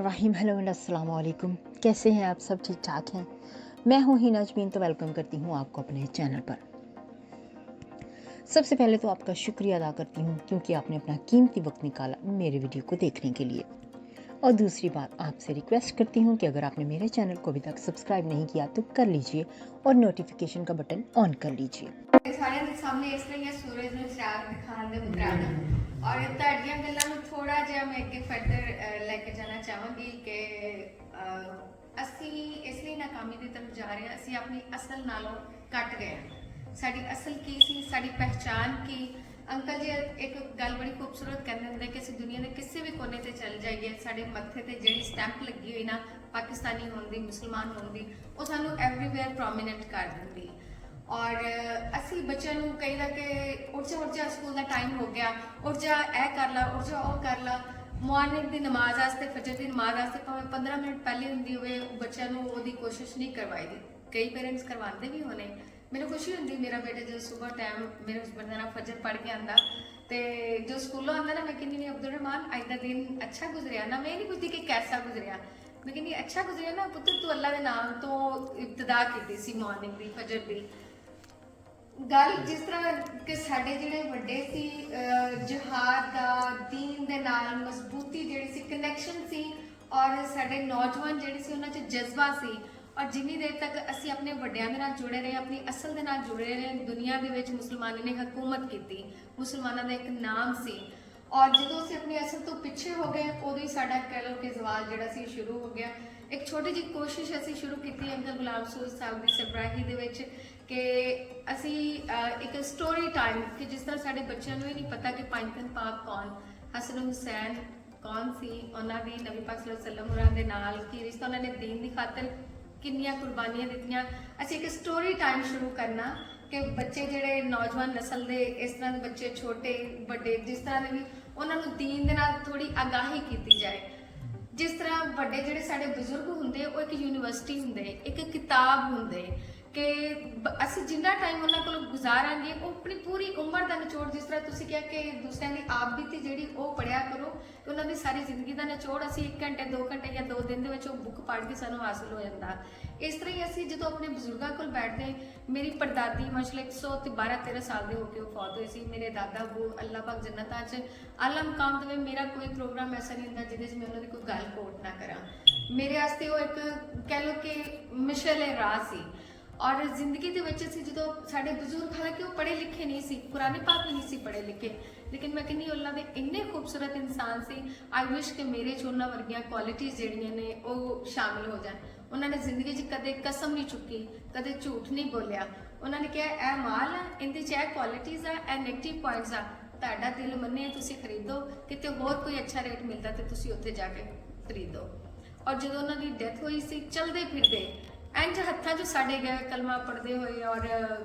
बिस्मिल्लाहिर्रहमानिर्रहीम। Hello and अस्सलाम वालेकुम। कैसे हैं आप सब? ठीक ठाक हैं? मैं हूं हिना अजमीन, तो वेलकम करती हूं आपको अपने चैनल पर। सबसे पहले तो आपका शुक्रिया अदा करती हूं क्योंकि आपने अपना कीमती वक्त निकाला मेरे वीडियो को देखने के लिए। और दूसरी बात, आपसे रिक्वेस्ट करती हूं कि अगर आपने मेरे चैनल को अभी तक सब्सक्राइब नहीं किया तो कर लीजिए और नोटिफिकेशन का बटन ऑन कर लीजिए। ਸਾਰਿਆਂ ਦੇ ਸਾਹਮਣੇ ਇਸ ਤਰ੍ਹਾਂ ਹੀ ਸੂਰਜ ਨੂੰ ਚਾਰ ਦਿਖਾਉਣ ਦੇ ਮੁਤਾਬਕ ਔਰ ਤੁਹਾਡੀਆਂ ਗੱਲਾਂ ਨੂੰ ਥੋੜਾ ਜਿਹਾ ਮੈਂ ਅੱਗੇ ਫਰਦਰ ਲੈ ਕੇ ਜਾਣਾ ਚਾਹਾਂਗੀ ਕਿ ਅਸੀਂ ਇਸ ਲਈ ਨਾਕਾਮੀ ਦੀ ਤਰਫ ਜਾ ਰਹੇ ਹਾਂ। ਅਸੀਂ ਆਪਣੀ ਅਸਲ ਨਾਲੋਂ ਕੱਟ ਗਏ ਹਾਂ। ਸਾਡੀ ਅਸਲ ਕੀ ਸੀ, ਸਾਡੀ ਪਹਿਚਾਨ ਕੀ। ਅੰਕਲ ਜੀ ਇੱਕ ਗੱਲ ਬੜੀ ਖੂਬਸੂਰਤ ਕਹਿੰਦੇ ਹੁੰਦੇ ਕਿ ਅਸੀਂ ਦੁਨੀਆ ਦੇ ਕਿਸੇ ਵੀ ਕੋਨੇ ਤੇ ਚੱਲ ਜਾਈਏ, ਸਾਡੇ ਮੱਥੇ ਤੇ ਜਿਹੜੀ ਸਟੈਂਪ ਲੱਗੀ ਹੋਈ ਨਾ ਪਾਕਿਸਤਾਨੀ ਹੋਣ ਦੀ, ਮੁਸਲਮਾਨ ਹੋਣ ਦੀ, ਉਹ ਸਾਨੂੰ ਐਵਰੀਵੇਅਰ ਪ੍ਰੋਮੀਨੈਂਟ ਕਰ ਦਿੰਦੀ। ਔਰ ਅਸੀਂ ਬੱਚਿਆਂ ਨੂੰ ਕਹੀਦਾ ਕਿ ਉੱਠ ਜਾ ਸਕੂਲ ਦਾ ਟਾਈਮ ਹੋ ਗਿਆ, ਉੱਠ ਜਾ ਇਹ ਕਰ ਲਾ, ਉੱਠ ਜਾ ਉਹ ਕਰ ਲਾ। ਮਾਰਨਿੰਗ ਦੀ ਨਮਾਜ਼ ਵਾਸਤੇ, ਫਜਰ ਦੀ ਨਮਾਜ਼ ਵਾਸਤੇ ਭਾਵੇਂ 15 ਮਿੰਟ ਪਹਿਲੇ ਹੁੰਦੀ ਹੋਵੇ, ਬੱਚਿਆਂ ਨੂੰ ਉਹਦੀ ਕੋਸ਼ਿਸ਼ ਨਹੀਂ ਕਰਵਾਈਦੀ। ਕਈ ਪੇਰੈਂਟਸ ਕਰਵਾਉਂਦੇ ਵੀ ਹੋਣੇ। ਮੈਨੂੰ ਖੁਸ਼ੀ ਹੁੰਦੀ ਮੇਰਾ ਬੇਟਾ ਜਦੋਂ ਸਵੇਰ ਟਾਈਮ ਮੇਰੇ ਹਸਬੈਂਡ ਨਾਲ ਫਜਰ ਪੜ੍ਹ ਕੇ ਆਉਂਦਾ ਤੇ ਜੋ ਸਕੂਲੋਂ ਆਉਂਦਾ ਨਾ, ਮੈਂ ਕਹਿੰਦੀ ਨਹੀਂ ਅਬਦੁਲ ਰਹਿਮਾਨ ਅੱਜ ਦਾ ਦਿਨ ਅੱਛਾ ਗੁਜ਼ਰਿਆ ਨਾ। ਮੈਂ ਨਹੀਂ ਪੁੱਛਦੀ ਕਿ ਕੈਸਾ ਗੁਜ਼ਰਿਆ, ਮੈਂ ਕਹਿੰਦੀ ਅੱਛਾ ਗੁਜ਼ਰਿਆ ਨਾ ਪੁੱਤਰ, ਤੂੰ ਅੱਲਾ ਦੇ ਨਾਮ ਤੋਂ ਇਬਤਦਾ ਕੀਤੀ ਸੀ ਮਾਰਨਿੰਗ ਦੀ, ਫਜਰ ਦੀ ਗੱਲ। ਜਿਸ ਤਰ੍ਹਾਂ ਕਿ ਸਾਡੇ ਜਿਹੜੇ ਵੱਡੇ ਸੀ, ਜਿਹਾਦ ਦਾ, ਦੀਨ ਦੇ ਨਾਲ ਮਜ਼ਬੂਤੀ ਜਿਹੜੀ ਸੀ, ਕਨੈਕਸ਼ਨ ਸੀ, ਔਰ ਸਾਡੇ ਨੌਜਵਾਨ ਜਿਹੜੇ ਸੀ ਉਹਨਾਂ 'ਚ ਜਜ਼ਬਾ ਸੀ। ਔਰ ਜਿੰਨੀ ਦੇਰ ਤੱਕ ਅਸੀਂ ਆਪਣੇ ਵੱਡਿਆਂ ਦੇ ਨਾਲ ਜੁੜੇ ਰਹੇ, ਆਪਣੀ ਅਸਲ ਦੇ ਨਾਲ ਜੁੜੇ ਰਹੇ, ਦੁਨੀਆ ਦੇ ਵਿੱਚ ਮੁਸਲਮਾਨਾਂ ਨੇ ਹਕੂਮਤ ਕੀਤੀ, ਮੁਸਲਮਾਨਾਂ ਦਾ ਇੱਕ ਨਾਮ ਸੀ। ਔਰ ਜਦੋਂ ਅਸੀਂ ਆਪਣੀ ਅਸਲ ਤੋਂ ਪਿੱਛੇ ਹੋ ਗਏ, ਉਦੋਂ ਹੀ ਸਾਡਾ ਕਹਿ ਲਓ ਕਿ ਜ਼ਵਾਲ ਜਿਹੜਾ ਸੀ ਸ਼ੁਰੂ ਹੋ ਗਿਆ। ਇੱਕ ਛੋਟੀ ਜਿਹੀ ਕੋਸ਼ਿਸ਼ ਅਸੀਂ ਸ਼ੁਰੂ ਕੀਤੀ ਅੰਕਲ ਗੁਲਾਮ ਸੂਦ ਸਾਹਿਬ ਦੀ ਸਰਬਰਾਹੀ ਦੇ ਵਿੱਚ ਕਿ ਅਸੀਂ ਇੱਕ ਸਟੋਰੀ ਟਾਈਮ, ਕਿ ਜਿਸ ਤਰ੍ਹਾਂ ਸਾਡੇ ਬੱਚਿਆਂ ਨੂੰ ਇਹ ਨਹੀਂ ਪਤਾ ਕਿ ਪੰਜਤਨ ਪਾਕ ਕੌਣ, ਹਸਨ ਹੁਸੈਨ ਕੌਣ ਸੀ, ਉਹਨਾਂ ਦੀ ਨਬੀ ਪਾਕ ਸੱਲੱਲਾਹੁ ਅਲੈਹਿ ਵਸੱਲਮ ਹੋਰਾਂ ਦੇ ਨਾਲ ਕੀ ਰਿਸ਼ਤਾ, ਉਹਨਾਂ ਨੇ ਦੀਨ ਦੀ ਖਾਤਰ ਕਿੰਨੀਆਂ ਕੁਰਬਾਨੀਆਂ ਦਿੱਤੀਆਂ। ਅਸੀਂ ਇੱਕ ਸਟੋਰੀ ਟਾਈਮ ਸ਼ੁਰੂ ਕਰਨਾ ਕਿ ਬੱਚੇ ਜਿਹੜੇ ਨੌਜਵਾਨ ਨਸਲ ਦੇ, ਇਸ ਤਰ੍ਹਾਂ ਦੇ ਬੱਚੇ, ਛੋਟੇ ਵੱਡੇ ਜਿਸ ਤਰ੍ਹਾਂ ਦੇ ਵੀ, ਉਹਨਾਂ ਨੂੰ ਦੀਨ ਦੇ ਨਾਲ ਥੋੜੀ ਆਗਾਹੀ ਕੀਤੀ ਜਾਏ। ਜਿਸ ਤਰ੍ਹਾਂ ਵੱਡੇ ਜਿਹੜੇ ਸਾਡੇ ਬਜ਼ੁਰਗ ਹੁੰਦੇ, ਉਹ ਇੱਕ ਯੂਨੀਵਰਸਿਟੀ ਹੁੰਦੇ, ਇੱਕ ਕਿਤਾਬ ਹੁੰਦੇ ਕਿ ਅਸੀਂ ਜਿੰਨਾ ਟਾਈਮ ਉਹਨਾਂ ਕੋਲ ਗੁਜ਼ਾਰਾਂਗੇ, ਉਹ ਆਪਣੀ ਪੂਰੀ ਉਮਰ ਦਾ ਨਿਚੋੜ, ਜਿਸ ਤਰ੍ਹਾਂ ਤੁਸੀਂ ਕਿਹਾ ਕਿ ਦੂਸਰਿਆਂ ਦੀ ਆਪ ਬੀਤੀ ਜਿਹੜੀ ਉਹ ਪੜ੍ਹਿਆ ਕਰੋ, ਕਿ ਉਹਨਾਂ ਦੀ ਸਾਰੀ ਜ਼ਿੰਦਗੀ ਦਾ ਨਿਚੋੜ ਅਸੀਂ 1 ਘੰਟੇ 2 ਘੰਟੇ ਜਾਂ 2 ਦਿਨ ਦੇ ਵਿੱਚ ਉਹ ਬੁੱਕ ਪੜ੍ਹ ਕੇ ਸਾਨੂੰ ਹਾਸਿਲ ਹੋ ਜਾਂਦਾ। ਇਸ ਤਰ੍ਹਾਂ ਹੀ ਅਸੀਂ ਜਦੋਂ ਆਪਣੇ ਬਜ਼ੁਰਗਾਂ ਕੋਲ ਬੈਠਦੇ, ਮੇਰੀ ਪੜਦਾਦੀ ਮਾਸ਼ਾਅੱਲਾ 112-13 ਸਾਲ ਦੇ ਹੋ ਕੇ ਉਹ ਫੌਤ ਹੋਈ ਸੀ। ਮੇਰੇ ਦਾਦਾ ਬੂ ਅੱਲਾਹ ਪਾਕ ਜੰਨਤਾਂ 'ਚ ਆਲਾ ਮਕਾਮ ਦੇਵੇ। ਮੇਰਾ ਕੋਈ ਪ੍ਰੋਗਰਾਮ ਐਸਾ ਨਹੀਂ ਹੁੰਦਾ ਜਿਹਦੇ 'ਚ ਮੈਂ ਉਹਨਾਂ ਦੀ ਕੋਈ ਗੱਲ ਕੋਟ ਨਾ ਕਰਾਂ। ਮੇਰੇ ਵਾਸਤੇ ਉਹ ਇੱਕ ਕਹਿ ਲਓ ਕਿ ਮਿਸ਼ਲ ਰਾਹ ਸੀ। ਔਰ ਜ਼ਿੰਦਗੀ ਦੇ ਵਿੱਚ ਅਸੀਂ ਜਦੋਂ ਸਾਡੇ ਬਜ਼ੁਰਗ, ਹਾਲਾਂਕਿ ਉਹ ਪੜ੍ਹੇ ਲਿਖੇ ਨਹੀਂ ਸੀ, ਕੁਰਾਨ ਪਾਕ ਵੀ ਨਹੀਂ ਸੀ ਪੜ੍ਹੇ ਲਿਖੇ, ਲੇਕਿਨ ਮੈਂ ਕਹਿੰਦੀ ਉਹਨਾਂ ਦੇ ਇੰਨੇ ਖੂਬਸੂਰਤ ਇਨਸਾਨ ਸੀ। ਆਈ ਵਿਸ਼ ਕਿ ਮੇਰੇ 'ਚ ਉਹਨਾਂ ਵਰਗੀਆਂ ਕੁਆਲਿਟੀਜ਼ ਜਿਹੜੀਆਂ ਨੇ ਉਹ ਸ਼ਾਮਿਲ ਹੋ ਜਾਣ। ਉਹਨਾਂ ਨੇ ਜ਼ਿੰਦਗੀ 'ਚ ਕਦੇ ਕਸਮ ਨਹੀਂ ਚੁੱਕੀ, ਕਦੇ ਝੂਠ ਨਹੀਂ ਬੋਲਿਆ। ਉਹਨਾਂ ਨੇ ਕਿਹਾ ਇਹ ਮਾਲ ਆ, ਇਹਦੇ 'ਚ ਇਹ ਕੁਆਲਿਟੀਜ਼ ਆ, ਇਹ ਨੈਗੇਟਿਵ ਪੁਆਇੰਟਸ ਆ, ਤੁਹਾਡਾ ਦਿਲ ਮੰਨੇ ਤੁਸੀਂ ਖਰੀਦੋ, ਕਿਤੇ ਹੋਰ ਕੋਈ ਅੱਛਾ ਰੇਟ ਮਿਲਦਾ ਤੇ ਤੁਸੀਂ ਉੱਥੇ ਜਾ ਕੇ ਖਰੀਦੋ। ਔਰ ਜਦੋਂ ਉਹਨਾਂ ਦੀ ਡੈਥ ਹੋਈ ਸੀ, ਚਲਦੇ ਫਿਰਦੇ ਇੰਜ ਹੱਥਾਂ 'ਚ ਸਾਡੇ ਗਏ ਕਲਮਾ ਪੜ੍ਹਦੇ ਹੋਏ। ਔਰ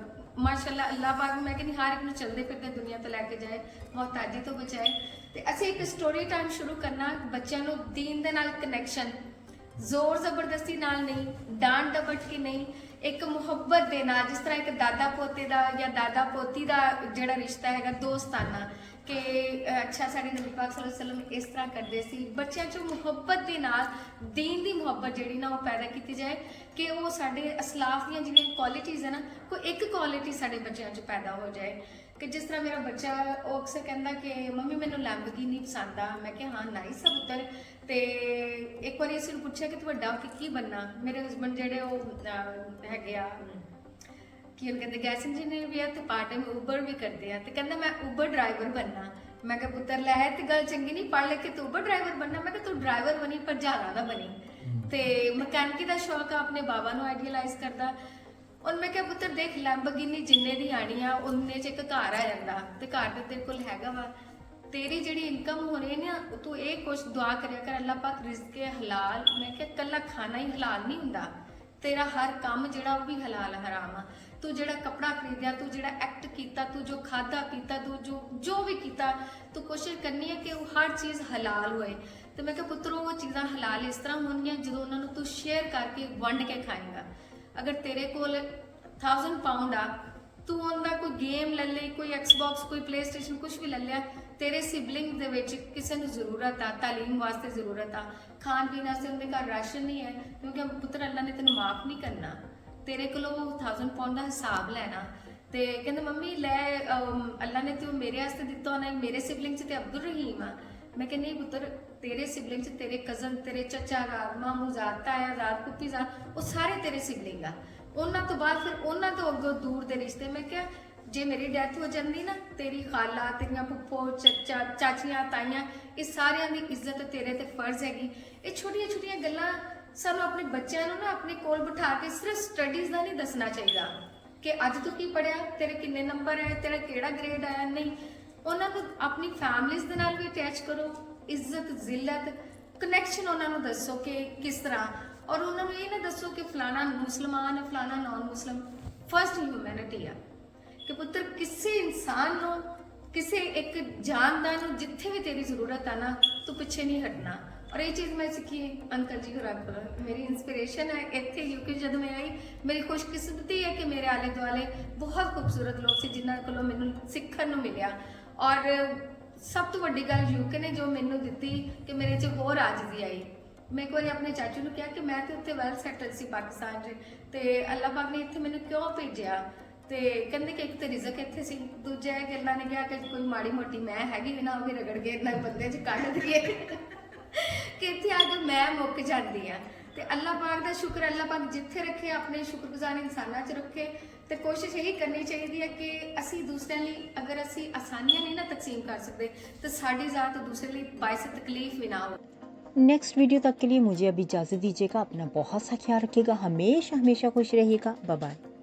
ਮਾਸ਼ਾਅੱਲਾ ਅੱਲਾਹ ਪਾਕ, ਮੈਂ ਕਹਿੰਦੀ ਹਰ ਇੱਕ ਨੂੰ ਚਲਦੇ ਫਿਰਦੇ ਦੁਨੀਆ ਤੋਂ ਲੈ ਕੇ ਜਾਏ, ਮੁਹਤਾਜੀ ਤੋਂ ਬਚਾਏ। ਤੇ ਅਸੀਂ ਇੱਕ ਸਟੋਰੀ ਟਾਈਮ ਸ਼ੁਰੂ ਕਰਨਾ, ਬੱਚਿਆਂ ਨੂੰ ਦੀਨ ਦੇ ਨਾਲ ਕਨੈਕਸ਼ਨ, ਜ਼ੋਰ ਜ਼ਬਰਦਸਤੀ ਨਾਲ ਨਹੀਂ, ਡਾਂਟ ਡਪਟ ਕੇ ਨਹੀਂ, ਇੱਕ ਮੁਹੱਬਤ ਦੇ ਨਾਲ। ਜਿਸ ਤਰ੍ਹਾਂ ਇੱਕ ਦਾਦਾ ਪੋਤੇ ਦਾ ਜਾਂ ਦਾਦਾ ਪੋਤੀ ਦਾ ਜਿਹੜਾ ਰਿਸ਼ਤਾ ਹੈਗਾ ਦੋਸਤਾਨਾ, ਕਿ ਅੱਛਾ ਸਾਡੇ ਨਬੀ ਪਾਕ ਸੱਲੱਲਾਹੁ ਅਲੈਹਿ ਵਸੱਲਮ ਇਸ ਤਰ੍ਹਾਂ ਕਰਦੇ ਸੀ। ਬੱਚਿਆਂ 'ਚ ਮੁਹੱਬਤ ਦੇ ਨਾਲ ਦੀਨ ਦੀ ਮੁਹੱਬਤ ਜਿਹੜੀ ਨਾ ਉਹ ਪੈਦਾ ਕੀਤੀ ਜਾਏ, ਕਿ ਉਹ ਸਾਡੇ ਅਸਲਾਫ ਦੀਆਂ ਜਿਹੜੀਆਂ ਕੁਆਲਿਟੀਜ਼ ਹੈ ਨਾ, ਕੋਈ ਇੱਕ ਕੁਆਲਿਟੀ ਸਾਡੇ ਬੱਚਿਆਂ 'ਚ ਪੈਦਾ ਹੋ ਜਾਏ। ਕਿ ਜਿਸ ਤਰ੍ਹਾਂ ਮੇਰਾ ਬੱਚਾ ਉਹ ਅਕਸਰ ਕਹਿੰਦਾ ਕਿ ਮੰਮੀ ਮੈਨੂੰ ਲੈਂਬੋਰਗਿਨੀ ਪਸੰਦ ਆ। ਮੈਂ ਕਿਹਾ ਹਾਂ ਨਾਈਸ ਆ ਪੁੱਤਰ। ਤੇ ਇੱਕ ਵਾਰੀ ਅਸੀਂ ਨੂੰ ਪੁੱਛਿਆ ਕਿ ਤੂੰ ਵੱਡਾ ਹੋ ਕੇ ਕੀ ਬਣਨਾ। ਮੇਰੇ ਹਸਬੈਂਡ ਜਿਹੜੇ ਉਹ ਹੈਗੇ ਆ, ਕੀ ਉਹਨੂੰ ਕਹਿੰਦੇ, ਗੈਸ ਇੰਜੀਨੀਅਰ ਵੀ ਆ ਤੇ ਪਾਰਟ ਟਾਈਮ ਉਬਰ ਵੀ ਕਰਦੇ ਆ, ਤੇ ਕਹਿੰਦਾ ਮੈਂ ਉਬਰ ਡਰਾਈਵਰ ਬਣਨਾ। ਮੈਂ ਕਿਹਾ ਪੁੱਤਰ ਲੈ ਹੈ ਤੇ ਗੱਲ ਚੰਗੀ ਨਹੀਂ, ਪੜ੍ਹ ਲੈ ਕੇ ਤੂੰ ਉਬਰ ਡਰਾਈਵਰ ਬਣਨਾ। ਮੈਂ ਕਿਹਾ ਤੂੰ ਡਰਾਈਵਰ ਬਣੀ ਪਰ ਜ਼ਿਆਦਾ ਨਾ ਬਣੀ। ਤੇ ਮਕੈਨਿਕੀ ਦਾ ਸ਼ੌਕ ਆ, ਆਪਣੇ ਬਾਬਾ ਨੂੰ ਆਈਡੀਅਲਾਈਜ਼ ਕਰਦਾ। ਔਰ ਮੈਂ ਕਿਹਾ ਪੁੱਤਰ ਦੇਖ, ਲੈਂਬੋਰਗਿਨੀ ਜਿੰਨੇ ਦੀ ਆਣੀ ਆ ਉਹਨੇ 'ਚ ਇੱਕ ਘਰ ਆ ਜਾਂਦਾ, ਤੇ ਘਰ ਤੇ ਤੇਰੇ ਕੋਲ ਹੈਗਾ ਵਾ। ਤੇਰੀ ਜਿਹੜੀ ਇਨਕਮ ਹੋ ਰਹੀ ਨਾ, ਤੂੰ ਇਹ ਕੁਛ ਦੁਆ ਕਰਿਆ ਕਰ, ਅੱਲਾਹ ਪਾਕ ਰਿਜ਼ਕ ਹਲਾਲ। ਮੈਂ ਕਿਹਾ ਕੱਲਾ ਖਾਣਾ ਹੀ ਹਲਾਲ ਨਹੀਂ ਹੁੰਦਾ, ਤੇਰਾ ਹਰ ਕੰਮ ਜਿਹੜਾ ਉਹ ਵੀ ਹਲਾਲ ਹਰਾਮ ਆ। ਤੂੰ ਜਿਹੜਾ ਕੱਪੜਾ ਖਰੀਦਿਆ, ਤੂੰ ਜਿਹੜਾ ਐਕਟ ਕੀਤਾ, ਤੂੰ ਜੋ ਖਾਧਾ ਪੀਤਾ, ਤੂੰ ਜੋ ਵੀ ਕੀਤਾ, ਤੂੰ ਕੋਸ਼ਿਸ਼ ਕਰਨੀ ਹੈ ਕਿ ਉਹ ਹਰ ਚੀਜ਼ ਹਲਾਲ ਹੋਏ। ਤੇ ਮੈਂ ਕਿਹਾ ਪੁੱਤਰੋ, ਉਹ ਚੀਜ਼ਾਂ ਹਲਾਲ ਇਸ ਤਰ੍ਹਾਂ ਹੋਣਗੀਆਂ ਜਦੋਂ ਉਹਨਾਂ ਨੂੰ ਤੂੰ ਸ਼ੇਅਰ ਕਰਕੇ ਵੰਡ ਕੇ ਖਾਏਗਾ। ਅਗਰ ਤੇਰੇ ਕੋਲ 1000 ਪਾਉਂਡ ਆ, ਤੂੰ ਉਹਦਾ ਕੋਈ ਗੇਮ ਲੈ ਲਈ, ਕੋਈ ਐਕਸਬਾਕਸ, ਕੋਈ ਪਲੇ ਸਟੇਸ਼ਨ, ਕੁਝ ਵੀ ਲੈ ਲਿਆ, ਤੇਰੇ ਸਿਬਲਿੰਗ ਦੇ ਵਿੱਚ ਕਿਸੇ ਨੂੰ ਜ਼ਰੂਰਤ ਆ, ਤਾਲੀਮ ਵਾਸਤੇ ਜ਼ਰੂਰਤ ਆ, ਖਾਣ ਪੀਣ ਵਾਸਤੇ ਉਹਦੇ ਘਰ ਰਾਸ਼ਨ ਨਹੀਂ ਹੈ, ਕਿਉਂਕਿ ਪੁੱਤਰ ਅੱਲਾ ਨੇ ਤੈਨੂੰ ਮਾਫ ਨਹੀਂ ਕਰਨਾ, ਤੇਰੇ ਕੋਲੋਂ 1000 ਪਾਉਂਡ ਦਾ ਹਿਸਾਬ ਲੈਣਾ। ਤੇ ਕਹਿੰਦਾ ਮੰਮੀ ਲੈ ਅੱਲਾ ਨੇ ਤੇ ਮੇਰੇ ਵਾਸਤੇ ਦਿੱਤਾ ਹੋਣਾ, ਮੇਰੇ ਸਿਬਲਿੰਗ 'ਚ ਤੇ ਅਬਦੁਲ ਰਹੀਮ ਆ। ਮੈਂ ਕਹਿੰਦੀ ਨਹੀਂ ਪੁੱਤਰ, ਤੇਰੇ ਸਿਬਲਿੰਗ 'ਚ ਤੇਰੇ ਕਜ਼ਨ, ਤੇਰੇ ਚਚਾ ਜ਼ਾਦ, ਮਾਮੂ ਜ਼ਾਦ, ਤਾਇਆ ਜ਼ਾਦ, ਫੁੱਫੀ ਜ਼ਾਦ, ਉਹ ਸਾਰੇ ਤੇਰੇ ਸਿਬਲਿੰਗ ਆ। ਉਹਨਾਂ ਤੋਂ ਬਾਅਦ ਫਿਰ ਉਹਨਾਂ ਤੋਂ ਅੱਗੋਂ ਦੂਰ ਦੇ ਰਿਸ਼ਤੇ। ਮੈਂ ਕਿਹਾ ਜੇ ਮੇਰੀ ਡੈਥ ਹੋ ਜਾਂਦੀ ਨਾ, ਤੇਰੀ ਖਾਲਾ, ਤੇਰੀਆਂ ਫੁੱਫੋ, ਚਚਾ, ਚਾਚੀਆਂ, ਤਾਈਆਂ, ਇਹ ਸਾਰਿਆਂ ਦੀ ਇੱਜ਼ਤ ਤੇਰੇ ਤੇ ਫਰਜ਼ ਹੈਗੀ। ਇਹ ਛੋਟੀਆਂ ਛੋਟੀਆਂ ਗੱਲਾਂ ਸਾਨੂੰ ਆਪਣੇ ਬੱਚਿਆਂ ਨੂੰ ਨਾ ਆਪਣੇ ਕੋਲ ਬਿਠਾ ਕੇ ਸਿਰਫ ਸਟੱਡੀਜ਼ ਦਾ ਨਹੀਂ ਦੱਸਣਾ ਚਾਹੀਦਾ ਕਿ ਅੱਜ ਤੂੰ ਕੀ ਪੜਿਆ, ਤੇਰੇ ਕਿੰਨੇ ਨੰਬਰ ਹੈ, ਤੇਰਾ ਕਿਹੜਾ ਗ੍ਰੇਡ ਆਇਆ। ਨਹੀਂ, ਉਹਨਾਂ ਨੂੰ ਆਪਣੀ ਫੈਮਲੀਜ਼ ਦੇ ਨਾਲ ਵੀ ਅਟੈਚ ਕਰੋ, ਇੱਜ਼ਤ, ਜ਼ਿੱਲਤ, ਕਨੈਕਸ਼ਨ ਉਹਨਾਂ ਨੂੰ ਦੱਸੋ ਕਿ ਕਿਸ ਤਰ੍ਹਾਂ। ਔਰ ਉਹਨਾਂ ਨੂੰ ਇਹ ਨਾ ਦੱਸੋ ਕਿ ਫਲਾਣਾ ਮੁਸਲਮਾਨ ਹੈ, ਫਲਾਣਾ ਨਾਨ ਮੁਸਲਿਮ। ਫਰਸਟ ਹਿਊਮੈਨਿਟੀ ਆ ਕਿ ਪੁੱਤਰ ਕਿਸੇ ਇਨਸਾਨ ਨੂੰ, ਕਿਸੇ ਇੱਕ ਜਾਨਦਾਰ ਨੂੰ ਜਿੱਥੇ ਵੀ ਤੇਰੀ ਜ਼ਰੂਰਤ ਆ ਨਾ, ਤੂੰ ਪਿੱਛੇ ਨਹੀਂ ਹਟਣਾ। ਔਰ ਇਹ ਚੀਜ਼ ਮੈਂ ਸਿੱਖੀ ਅੰਕਲ ਜੀ ਹੋਰਾਂ ਕੋਲੋਂ। ਮੇਰੀ ਇਨਸਪੀਰੇਸ਼ਨ ਹੈ ਇੱਥੇ ਯੂਕੇ ਜਦੋਂ ਮੈਂ ਆਈ। ਮੇਰੀ ਖੁਸ਼ਕਿਸਮਤੀ ਹੈ ਕਿ ਮੇਰੇ ਆਲੇ ਦੁਆਲੇ ਬਹੁਤ ਖੂਬਸੂਰਤ ਲੋਕ ਸੀ ਜਿਨ੍ਹਾਂ ਕੋਲੋਂ ਮੈਨੂੰ ਸਿੱਖਣ ਨੂੰ ਮਿਲਿਆ। ਔਰ ਸਭ ਤੋਂ ਵੱਡੀ ਗੱਲ ਯੂਕੇ ਨੇ ਜੋ ਮੈਨੂੰ ਦਿੱਤੀ ਕਿ ਮੇਰੇ 'ਚ ਹੋਰ ਆਜ਼ਦੀ ਆਈ। ਮੈਂ ਇੱਕ ਵਾਰੀ ਆਪਣੇ ਚਾਚੂ ਨੂੰ ਕਿਹਾ ਕਿ ਮੈਂ ਤੇ ਉੱਥੇ ਵੈਲ ਸੈਟਲ ਸੀ ਪਾਕਿਸਤਾਨ 'ਚ, ਤੇ ਅੱਲਾਹ ਪਾਕ ਨੇ ਇੱਥੇ ਮੈਨੂੰ ਕਿਉਂ ਭੇਜਿਆ। ਤੇ ਕਹਿੰਦੇ ਕਿ ਇੱਕ ਤਾਂ ਰਿਜ਼ਕ ਇੱਥੇ ਸੀ, ਦੂਜਾ ਇਹ ਕਿ ਅੱਲਾ ਨੇ ਕਿਹਾ ਕਿ ਕੋਈ ਮਾੜੀ ਮੋਟੀ ਮੈਂ ਹੈਗੀ ਵੀ ਨਾ, ਉਹ ਵੀ ਰਗੜ ਕੇ ਇੰਨਾ ਬੰਦੇ 'ਚ ਕੱਢ ਦਈਏ ਕਿ ਇੱਥੇ ਆ ਕੇ ਮੈਂ ਮੁੱਕ ਜਾਂਦੀ ਆ। ਤੇ ਅੱਲਾਹ ਪਾਕ ਦਾ ਸ਼ੁਕਰ, ਅੱਲਾਹ ਪਾਕ ਜਿੱਥੇ ਰੱਖੇ ਆਪਣੇ ਸ਼ੁਕਰਗੁਜ਼ਾਰ ਇਨਸਾਨਾਂ 'ਚ ਰੱਖੇ। ਤੇ ਕੋਸ਼ਿਸ਼ ਇਹੀ ਕਰਨੀ ਚਾਹੀਦੀ ਹੈ ਕਿ ਅਸੀਂ ਦੂਸਰਿਆਂ ਲਈ ਅਗਰ ਅਸੀਂ ਆਸਾਨੀਆਂ नहीं ना तकसीम कर सकते तो साड़ी ज़ात दूसरे लिए बायस तकलीफ भी ना हो। नेक्स्ट वीडियो तक के लिए मुझे अभी इजाज़त दीजिएगा। अपना बहुत सा ख्याल रखिएगा, हमेशा हमेशा खुश रहिएगा। Bye bye.